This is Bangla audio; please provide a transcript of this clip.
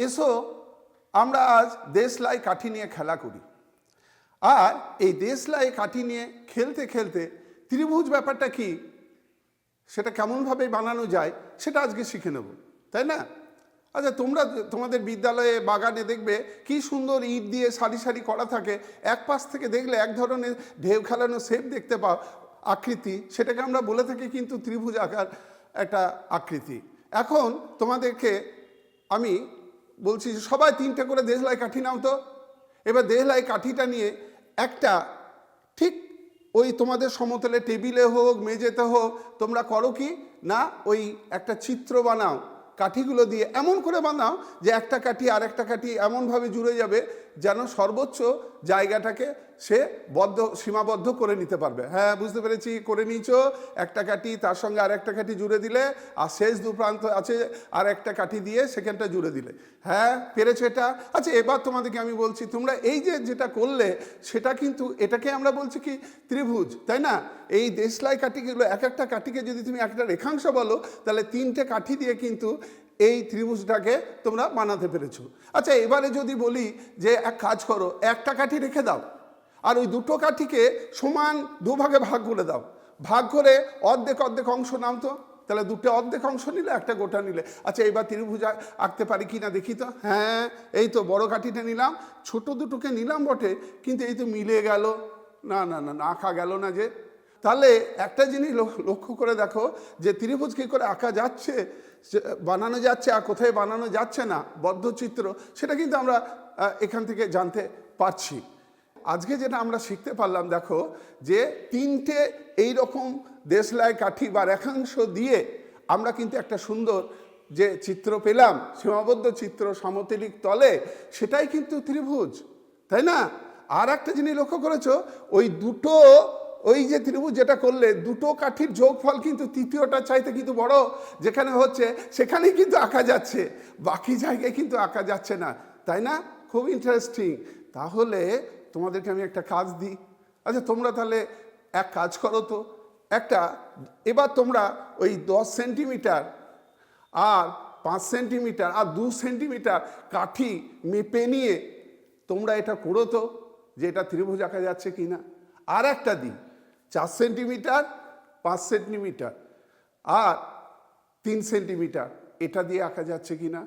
এসো আমরা আজ দেশলাই কাঠি নিয়ে খেলা করি। আর এই দেশলাই কাঠি নিয়ে খেলতে খেলতে ত্রিভুজ ব্যাপারটা কি, সেটা কেমনভাবে বানানো যায় সেটা আজকে শিখে নেব, তাই না? আচ্ছা, তোমরা তোমাদের বিদ্যালয়ে বাগানে দেখবে কি সুন্দর ইট দিয়ে সারি সারি করা থাকে। এক পাশ থেকে দেখলে এক ধরনের ঢেউ খেলানো শেপ দেখতে পাও, আকৃতি, সেটাকে আমরা বলে থাকি কিন্তু ত্রিভুজ আকার একটা আকৃতি। এখন তোমাদেরকে আমি বলছি সবাই 3টে করে দেশলাই কাঠি নাও তো। এবার দেশলাই কাঠিটা নিয়ে একটা ঠিক ওই তোমাদের সমতলে টেবিলে হোক মেঝেতে হোক তোমরা করো কি না, ওই একটা চিত্র বানাও কাঠিগুলো দিয়ে, এমন করে বানাও যে একটা কাঠি আর একটা কাঠি এমনভাবে জুড়ে যাবে যেন সর্বোচ্চ জায়গাটাকে সে সীমাবদ্ধ করে নিতে পারবে। হ্যাঁ, বুঝতে পেরেছি, করে নিয়েছো। একটা কাঠি তার সঙ্গে আর একটা কাঠি জুড়ে দিলে, আর শেষ দুপ্রান্ত আছে আর একটা কাঠি দিয়ে সেখানটা জুড়ে দিলে। হ্যাঁ, পেরেছো এটা? আচ্ছা, এবার তোমাদেরকে আমি বলছি, তোমরা এই যে যেটা করলে সেটা কিন্তু এটাকে আমরা বলছি কি ত্রিভুজ, তাই না? এই দেশলাই কাঠিগুলো এক একটা কাঠিকে যদি তুমি একটা রেখাংশ বলো তাহলে 3টে কাঠি দিয়ে কিন্তু এই ত্রিভুজটাকে তোমরা বানাতে পেরেছো। আচ্ছা, এবারে যদি বলি যে এক কাজ করো, একটা কাঠি রেখে দাও আর ওই দুটো কাঠিকে সমান দুভাগে ভাগ করে দাও। ভাগ করে অর্ধেক অর্ধেক অংশ নাও তো, তাহলে দুটো অর্ধেক অংশ নিলে একটা গোটা নিলে। আচ্ছা, এবার ত্রিভুজ আঁকতে পারি কি না দেখি তো। হ্যাঁ, এই তো বড় কাঠিটা নিলাম, ছোট দুটোকে নিলাম বটে, কিন্তু এই তো মিলে গেল না, না না না আঁকা গেল না যে। তাহলে একটা জিনিস লক্ষ্য করে দেখো যে ত্রিভুজ কী করে আঁকা যাচ্ছে, বানানো যাচ্ছে আর কোথায় বানানো যাচ্ছে না, বদ্ধচিত্র, সেটা কিন্তু আমরা এখান থেকে জানতে পারছি। আজকে যেটা আমরা শিখতে পারলাম, দেখো যে 3টে এইরকম দেশলাই কাঠি বা রেখাংশ দিয়ে আমরা কিন্তু একটা সুন্দর যে চিত্র পেলাম, সীমাবদ্ধ চিত্র সমতলিক তলে, সেটাই কিন্তু ত্রিভুজ, তাই না? আর একটা জিনিস লক্ষ্য করেছো, ওই যে ত্রিভুজ যেটা করলে দুটো কাঠির যোগফল কিন্তু তৃতীয়টা চাইতে কিন্তু বড় যেখানে হচ্ছে সেখানেই কিন্তু আঁকা যাচ্ছে, বাকি জায়গায় কিন্তু আঁকা যাচ্ছে না, তাই না? খুব ইন্টারেস্টিং। তাহলে তোমাদেরকে আমি একটা কাজ দিই। আচ্ছা, তোমরা তাহলে এক কাজ করো তো, এবার তোমরা ওই 10 সেন্টিমিটার আর 5 সেন্টিমিটার আর 2 সেন্টিমিটার কাঠি মেপে নিয়ে তোমরা এটা করো তো, যে এটা ত্রিভুজ আঁকা যাচ্ছে কি না। আর একটা দিই, 4 সেন্টিমিটার 5 সেন্টিমিটার আর 3 সেন্টিমিটার, এটা দিয়ে আঁকা যাচ্ছে কি না।